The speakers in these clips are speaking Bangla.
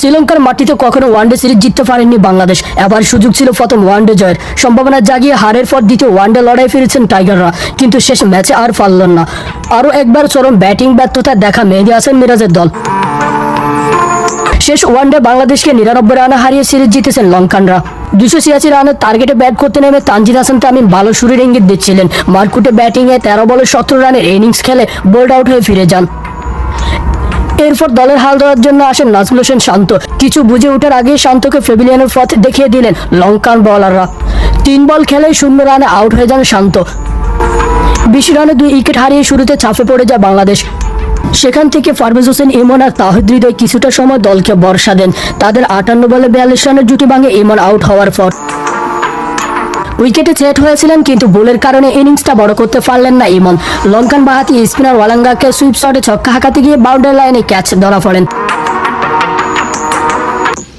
শ্রীলঙ্কার মাটিতে কখনো ওয়ানডে সিরিজ জিততে পারেননি বাংলাদেশ। এবার সুযোগ ছিল প্রথম ওয়ানডে জয়ের। সম্ভাবনা জাগিয়ে হারের পর দ্বিতীয় ওয়ানডে লড়াই ফিরেছেন টাইগাররা, কিন্তু শেষ ম্যাচে আর পারলেন না। আরও একবার চরম ব্যাটিং ব্যর্থতা দেখা মেহেদী হাসান মিরাজের দল। শেষ ওয়ানডে বাংলাদেশকে ৯৯ রানে হারিয়ে সিরিজ জিতেছেন লঙ্কানরা। ২৮৬ রানের টার্গেটে ব্যাট করতে নেমে তানজিদ হাসান তামিম ভালো শুরুর ইঙ্গিত দিচ্ছিলেন। মারকুটে ব্যাটিংয়ে ১৩ বলে ১৭ রানের ইনিংস খেলে বোল্ড আউট হয়ে ফিরে যান। এরপর দলের হাল ধরার জন্য আসেন নাজমুল হোসেন শান্ত। কিছু বুঝে ওঠার আগেই শান্তকে প্যাভিলিয়নের পথ দেখিয়ে দিলেন লঙ্কান বোলাররা। ৩ বল খেলে ০ রানে আউট হয়ে যান শান্ত। ২০ রানে ২ উইকেট হারিয়ে শুরুতে চাপে পড়ে যায় বাংলাদেশ। সেখান থেকে পারভেজ হোসেন ইমন আর তাহিদ হৃদয় কিছুটা সময় দলকে ভরসা দেন। তাদের ৫৮ বলে ৪২ রানের জুটি ভাঙে ইমন আউট হওয়ার পর। উইকেটে সেট হয়েছিলেন, কিন্তু বোলের কারণে ইনিংসটা বড় করতে পারলেন না ইমন। লঙ্কান বাহাতি স্পিনার ওয়ালাঙ্গাকে সুইপ শটে ছক্কা হাঁকাতে গিয়ে বাউন্ডারি লাইনে ক্যাচ ধরা পড়েন।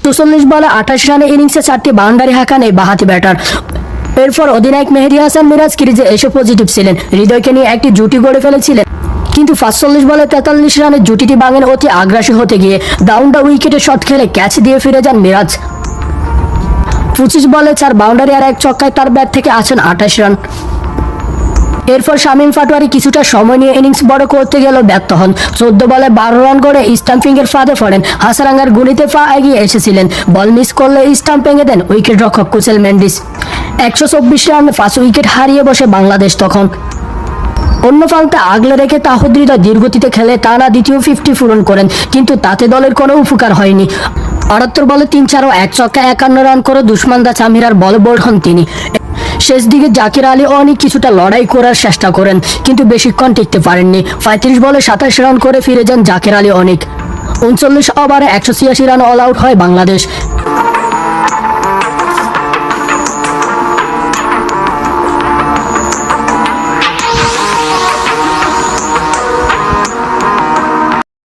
৪৪ বলে ২৮ রানে ইনিংসে ৪টি বাউন্ডারি হাঁকান এই বাহাতি ব্যাটার। এরপর অধিনায়ক মেহেদী হাসান মিরাজ ক্রিজে এসে পজিটিভ ছিলেন। হৃদয়কে নিয়ে একটি জুটি গড়ে ফেলেছিলেন, কিন্তু ৪৫ বলে ৪৩ রানের জুটিটি ভাঙেন অতি আগ্রাসী হতে গিয়ে। ডাউন দ্য উইকেটে শট খেলে ক্যাচ দিয়ে ফিরে যান মিরাজ। ২৫ বলে ৪ বাউন্ডারি আর ১ ছক্কায় তার ব্যাট থেকে আসেন ২৮ রান। এরপর শামীম পাটোয়ারি কিছুটা সময় নিয়ে ইনিংস বড় করতে গেলেও ব্যর্থ হন। ১৪ বলে ১২ রান করে স্টাম্পিংয়ের ফাঁদে পড়েন। হাসারাঙ্গার গুলিতে পা এগিয়ে এসেছিলেন, বল মিস করলে স্টাম্প ভেঙে দেন উইকেট রক্ষক কুসেল মেন্ডিস। ১২৪ রানে ৫ উইকেট হারিয়ে বসে বাংলাদেশ তখন। অন্য প্রান্তে আগলে রেখে তাহিদ হৃদয় ধীরগতিতে খেলে টানা দ্বিতীয় 50 পূরণ করেন, কিন্তু তাতে দলের কোনো উপকার হয়নি। ৭৮ বলে ৩-৪ ও ১ ছক্কা ৫১ রান করে দুশমানদা চামিরার বলে বোল্ড হন তিনি। শেষ দিকে জাকির আলী অনেক কিছুটা লড়াই করার চেষ্টা করেন, কিন্তু বেশিক্ষণ টিকতে পারেননি। ৩৫ বলে ২৭ রান করে ফিরে যান জাকির আলী অনেক। ৩৯ ওভারে ১৮৬ রান অল আউট হয় বাংলাদেশ।